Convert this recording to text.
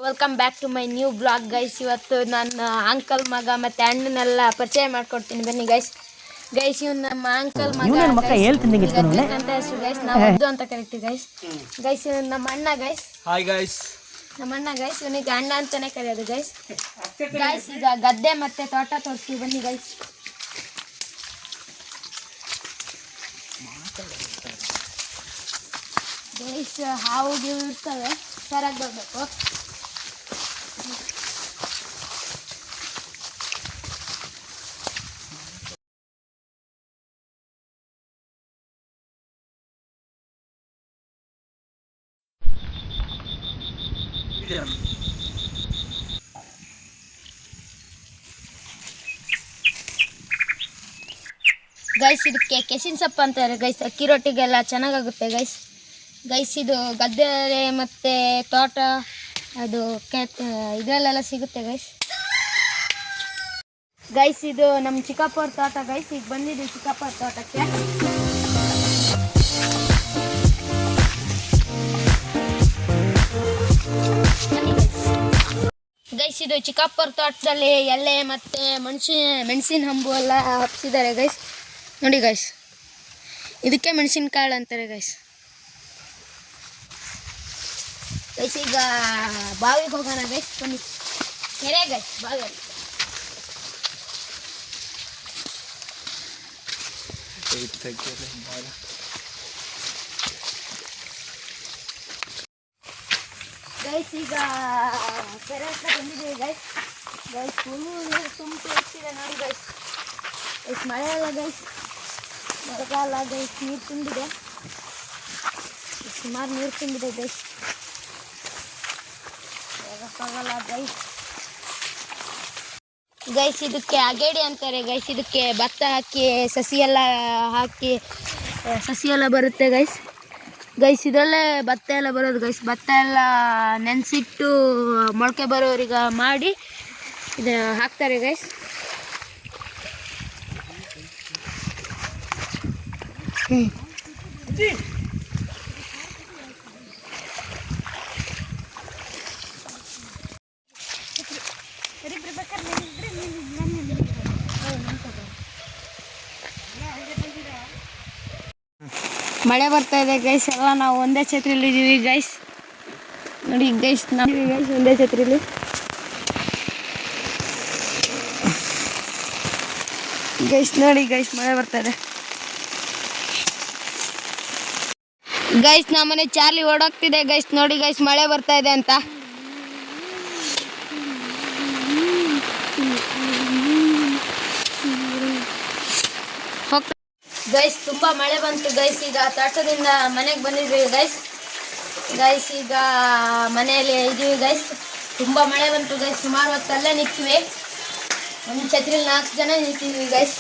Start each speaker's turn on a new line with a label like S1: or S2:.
S1: Welcome back to my new blog guys. ಇವತ್ತು ನನ್ನ uncle ಮಗ ಮತ್ತು ಅಣ್ಣನೆಲ್ಲ ಪರಿಚಯ ಮಾಡ್ಕೊಡ್ತೀನಿ ಬನ್ನಿ ಗೈಸ್. ಇವ್ನು ನಮ್ಮ ಅಂಕಲ್ ಮಗ ಅಂತ ಹೆಸರು ಗೈಸ್. ನಾವು ಒದ್ದು ಅಂತ ಕರಿತೀವಿ ಗೈಸ್. ಇವ್ನು ನಮ್ಮ ಅಣ್ಣ ಗೈಸ್.
S2: Hi guys.
S1: ನಮ್ಮ ಅಣ್ಣ ಗೈಸ್. ಇವನಿಗೆ ಅಣ್ಣ ಅಂತಾನೆ ಕರೆಯೋದು ಗೈಸ್. ಈಗ ಗದ್ದೆ ಮತ್ತೆ ತೋಟ ತೋರಿಸ್ತೀವಿ ಬನ್ನಿ ಗೈಸ್. ಹಾವು ಗಿವು ಇರ್ತವೆ, ಸರಾಗಿ ಬರಬೇಕು. ಗೈಸ್ ಇದಕ್ಕೆ ಕೆಸಿನ ಸೊಪ್ಪು ಅಂತಾರೆ ಗೈಸ್. ಅಕ್ಕಿ ರೊಟ್ಟಿಗೆಲ್ಲ ಚೆನ್ನಾಗಾಗುತ್ತೆ ಗೈಸ್. ಇದು ಗದ್ದೆ ಮತ್ತು ತೋಟ ಅದು ಇದರಲ್ಲೆಲ್ಲ ಸಿಗುತ್ತೆ ಗೈಸ್. ಇದು ನಮ್ಮ ಚಿಕ್ಕಪ್ಪವ್ರ ತೋಟ ಗೈಸ್. ಈಗ ಬಂದಿದ್ದೀವಿ ಚಿಕ್ಕಪ್ಪವ್ರ ತೋಟಕ್ಕೆ. ಇದು ಚಿಕ್ಕಪ್ಪವ್ರ ತೋಟದಲ್ಲಿ ಎಲೆ ಮತ್ತು ಮೆಣಸಿನ ಹಂಬು ಎಲ್ಲ ಹಬ್ಸಿದ್ದಾರೆ ಗೈಸ್. ನೋಡಿ ಗೈಸ್, ಇದಕ್ಕೆ ಮೆಣಸಿನಕಾಳು ಅಂತಾರೆ ಗೈಸ್. ಈಗ ಬಾವಿಗೆ ಹೋಗೋಣ ಗೈಸ್. ಬನ್ನಿ, ಕೆರೆ ಗೈಸ್, ಬಾವಿ. ಈಗ ಕೆರೆ ಹತ್ರ ಬಂದಿದ್ದೀವಿ ಗೈಸ್. ಫುಲ್ ನೀರು ತುಂಬಿ ಹೋಗ್ತಿದೆ ನೋಡಿ ಗೈಸ್. ಮಳೆ ಅಲ್ಲ ಗೈಸ್, ಮಳೆಗಾಲ ಗೈಸ್. ನೀರು ತುಂಬಿದೆ, ಸುಮಾರು ನೀರು ತುಂಬಿದೆ ಗೈಸ್. ಹೋಗಕ್ಕಾಗಲ್ಲ ಗೈಸ್. ಇದಕ್ಕೆ ಅಗೇಡಿ ಅಂತಾರೆ ಗೈಸ್. ಇದಕ್ಕೆ ಭತ್ತ ಹಾಕಿ ಸಸಿ ಎಲ್ಲ ಬರುತ್ತೆ ಗೈಸ್. ಇದರಲ್ಲೇ ಭತ್ತ ಎಲ್ಲ ಬರೋದು ಗೈಸ್. ಭತ್ತ ಎಲ್ಲ ನೆನೆಸಿಟ್ಟು ಮೊಳಕೆ ಬರೋರಿಗೆ ಮಾಡಿ ಇದು ಹಾಕ್ತಾರೆ ಗೈಸ್. ಮಳೆ ಬರ್ತಾ ಇದೆ ಗೈಸ್. ಎಲ್ಲ ನಾವು ಒಂದೇ ಛತ್ರಿಯಲ್ಲಿ ಇದ್ದೀವಿ ಗೈಸ್. ನೋಡಿ ಗೈಸ್, ಒಂದೇ ಛತ್ರಿಲಿ ಗೈಸ್. ನೋಡಿ ಗೈಸ್, ಮಳೆ ಬರ್ತಾ ಇದೆ ಗೈಸ್. ನಮ್ಮನೆ ಚಾರ್ಲಿ ಓಡೋಗ್ತಿದೆ ಗೈಸ್. ನೋಡಿ ಗೈಸ್, ಮಳೆ ಬರ್ತಾ ಇದೆ ಅಂತ. ಗೈಸ್ ತುಂಬ ಮಳೆ ಬಂತು ಗೈಸ್. ಈಗ ತೋಟದಿಂದ ಮನೆಗೆ ಬಂದಿದ್ದೀವಿ ಗೈಸ್. ಈಗ ಮನೆಯಲ್ಲಿ ಇದ್ದೀವಿ ಗೈಸ್. ತುಂಬ ಮಳೆ ಬಂತು ಗೈಸ್. ಸುಮಾರು ಹೊತ್ತಲ್ಲೇ ನಿಂತೀವಿ. ಒಂದು ಛತ್ರಿಲಿ 4 ಜನ ನಿಂತಿದ್ದೀವಿ ಗೈಸ್.